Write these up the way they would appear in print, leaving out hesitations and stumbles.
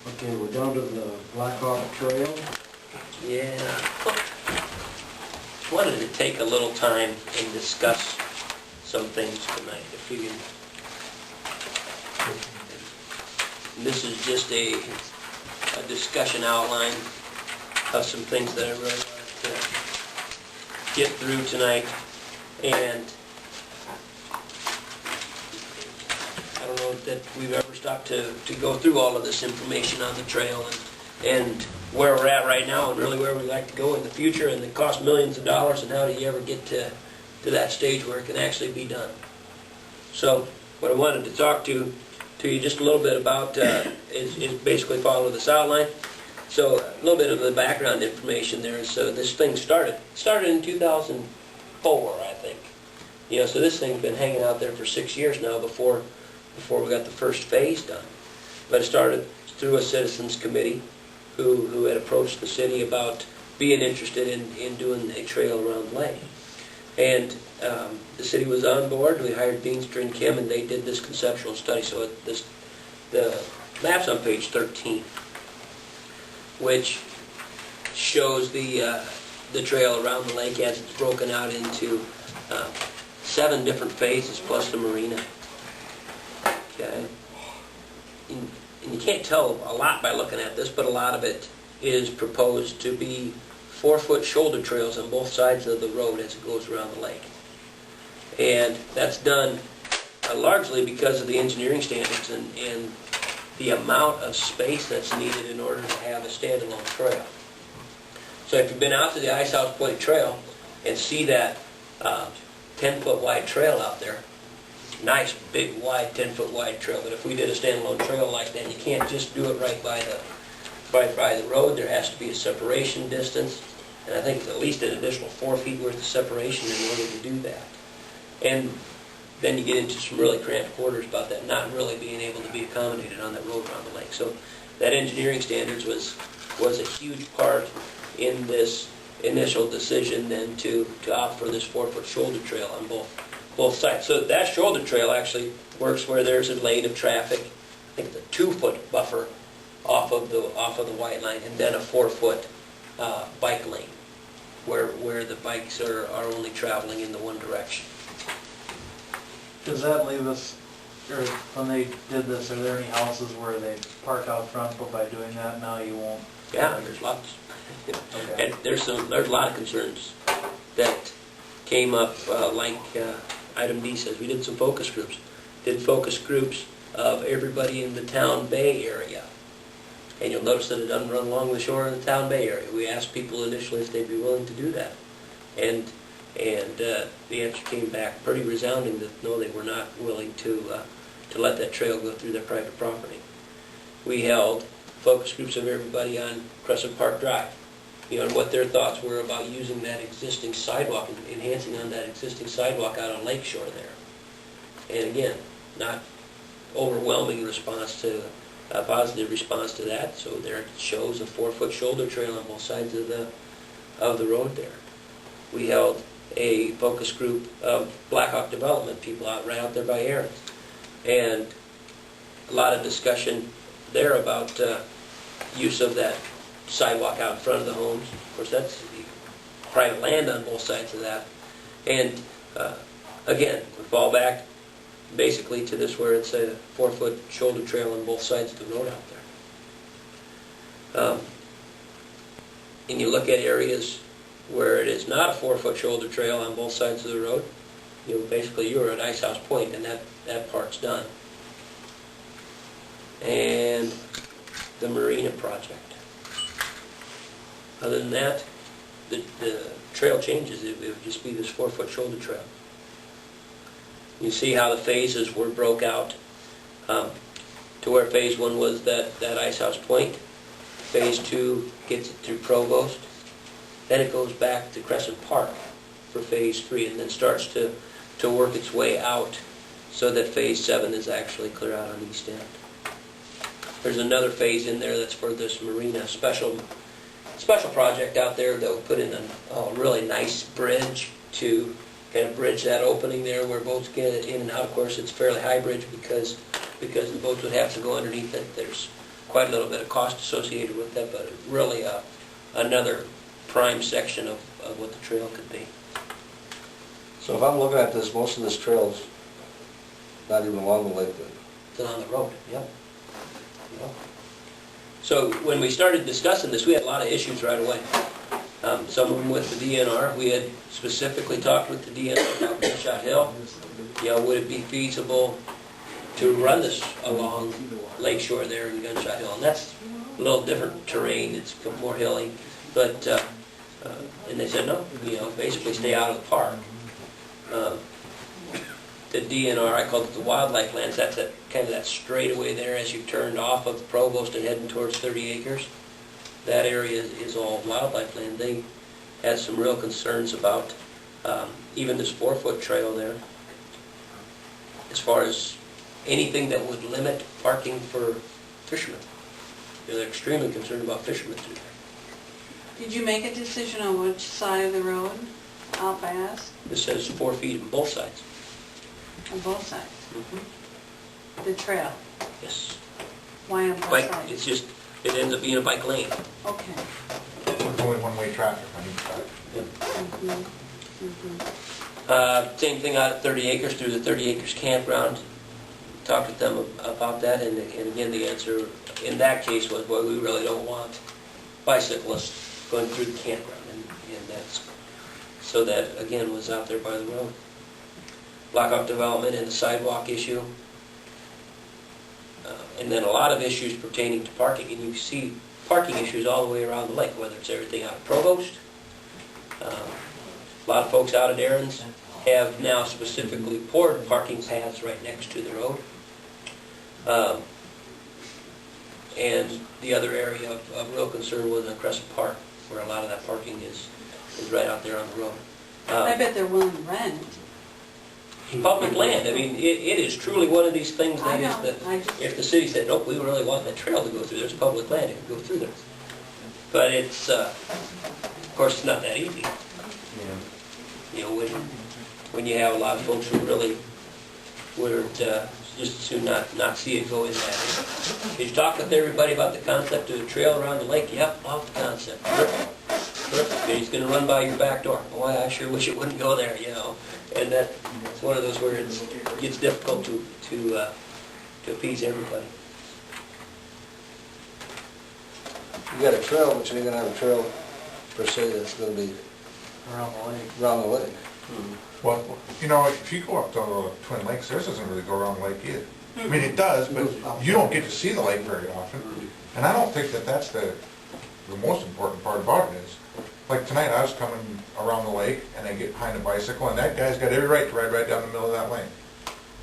Okay, we're down to the Black Hawk Trail. Yeah. Just wanted to take a little time and discuss some things tonight. If you can. This is just a discussion outline of some things that I really wanted to get through tonight. And I don't know that we've ever stopped to go through all of this information on the trail and where we're at right now and really where we'd like to go in the future, and it costs millions of dollars, and how do you ever get to that stage where it can actually be done. So what I wanted to talk to you just a little bit about is basically follow this outline. So a little bit of the background information there. So this thing started in 2004, I think. You know, so this thing's been hanging out there for 6 years now before we got the first phase done. But it started through a citizens committee who had approached the city about being interested in doing a trail around the lake. And the city was on board. We hired Beanster and Kim, and they did this conceptual study. So the map's on page 13, which shows the trail around the lake as it's broken out into 7 different phases plus the marina. Okay, and you can't tell a lot by looking at this, but a lot of it is proposed to be 4-foot shoulder trails on both sides of the road as it goes around the lake. And that's done largely because of the engineering standards and the amount of space that's needed in order to have a standalone trail. So if you've been out to the Ice House Point Trail and see that 10-foot wide trail out there, nice, big, wide, 10-foot wide trail. But if we did a standalone trail like that, you can't just do it right by the road. There has to be a separation distance, and I think it's at least an additional 4 feet worth of separation in order to do that. And then you get into some really cramped quarters about that not really being able to be accommodated on that road around the lake. So that engineering standards was a huge part in this initial decision then to opt for this 4-foot shoulder trail on both sides. So that shoulder trail actually works where there's a lane of traffic, I think the 2-foot buffer off of the white line, and then a 4-foot bike lane where the bikes are only traveling in the one direction. Does that leave us, or when they did this, are there any houses where they park out front, but by doing that now you won't? Yeah, there's lots. Okay. And there's a lot of concerns that came up, like item D says. We did some focus groups. Did focus groups of everybody in the Town Bay area. And you'll notice that it doesn't run along the shore of the Town Bay area. We asked people initially if they'd be willing to do that. And the answer came back pretty resounding that no, they were not willing to let that trail go through their private property. We held focus groups of everybody on Crescent Park Drive, you know, and what their thoughts were about using that existing sidewalk and enhancing on that existing sidewalk out on Lakeshore there. And again, not overwhelming response to a positive response to that. So there it shows a 4-foot shoulder trail on both sides of the road there. We held a focus group of Black Hawk development people right out there by Aaron's, and a lot of discussion there about use of that sidewalk out in front of the homes. Of course, that's private land on both sides of that. And again, we fall back basically to this where it's a 4-foot shoulder trail on both sides of the road out there. And you look at areas where it is not a 4-foot shoulder trail on both sides of the road, you know, basically you're at Ice House Point, and that part's done. And the marina project. Other than that, the trail changes. It would just be this 4-foot shoulder trail. You see how the phases were broke out to where phase 1 was that Ice House Point. Phase 2 gets it through Provost. Then it goes back to Crescent Park for phase 3, and then starts to work its way out so that phase 7 is actually clear out on East End. There's another phase in there that's for this marina special project out there that will put in a really nice bridge to kind of bridge that opening there where boats get in and out. Of course, it's fairly high bridge because the boats would have to go underneath it. There's quite a little bit of cost associated with that, but really another prime section of what the trail could be. So if I'm looking at this, most of this trail's not even along the lake then. It's on the road, yep. So when we started discussing this, we had a lot of issues right away. Some of them with the DNR. We had specifically talked with the DNR about Gunshot Hill. Would it be feasible to run this along Lakeshore there in Gunshot Hill? And that's a little different terrain. It's more hilly. But, and they said no, basically stay out of the park. The DNR, I call it the wildlife lands, that's kind of that straightaway there as you turned off of Provost and heading towards 30 acres. That area is all wildlife land. They had some real concerns about even this 4-foot trail there, as far as anything that would limit parking for fishermen. They're extremely concerned about fishermen through there. Did you make a decision on which side of the road out by us? This says 4 feet on both sides. On both sides? Mm-hmm. The trail? Yes. Why on both Bike, sides? it's just, it ends up being a bike lane. Okay. There's only one-way traffic on each side. Same thing out at 30 acres through the 30 acres campground. Talked with them about that, and again the answer in that case was, well, we really don't want bicyclists going through the campground, and that's, so that again was out there by the road. Blackhawk development and the sidewalk issue, and then a lot of issues pertaining to parking, and you see parking issues all the way around the lake, whether it's everything out of Provost. A lot of folks out at Aaron's have now specifically poured parking paths right next to the road. And the other area of real concern was in Crescent Park, where a lot of that parking is right out there on the road. I bet they're willing to rent. Public land, I mean, it is truly one of these things I that know. is that if the city said, nope, we really want that trail to go through, there's public land, it can go through there. But it's, of course, it's not that easy. When you have a lot of folks who really would just as soon not see it go in that area. Did you talk with everybody about the concept of a trail around the lake? Yep, love the concept. Perfect. He's going to run by your back door. Boy, I sure wish it wouldn't go there, And that's one of those where it gets difficult to appease everybody. You got a trail, but you ain't gonna have a trail per se that's gonna be Around the lake. around the lake. Well, if you go up to Twin Lakes, theirs doesn't really go around the lake either. I mean, it does, but you don't get to see the lake very often. And I don't think that that's the most important part about it is, like tonight I was coming around the lake and I get behind a bicycle and that guy's got every right to ride right down the middle of that lane.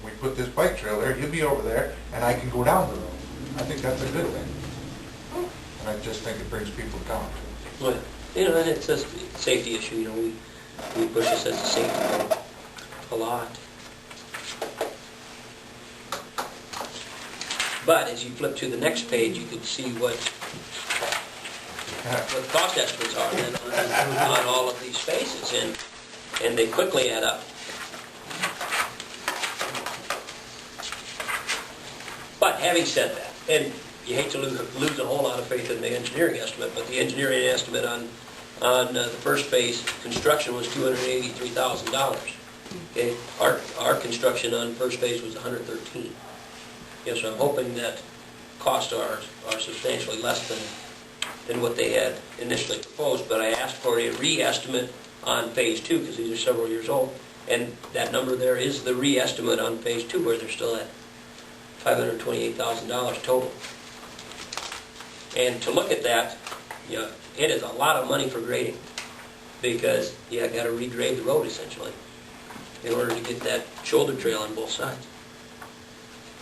We put this bike trail there, he'll be over there, and I can go down the road. I think that's a good thing. And I just think it brings people down. Well, and it's a safety issue, we push this as a safety goal a lot. But as you flip to the next page, you can see what the cost estimates are then on all of these spaces, and they quickly add up. But having said that, and you hate to lose a whole lot of faith in the engineering estimate, but the engineering estimate on the first phase construction was $283,000. Okay, our construction on first phase was $113,000. Yes, so I'm hoping that costs are substantially less than what they had initially proposed, but I asked for a re-estimate on phase 2 because these are several years old, and that number there is the re-estimate on phase 2 where they're still at $528,000 total. And to look at that, it is a lot of money for grading because you got to regrade the road essentially in order to get that shoulder trail on both sides.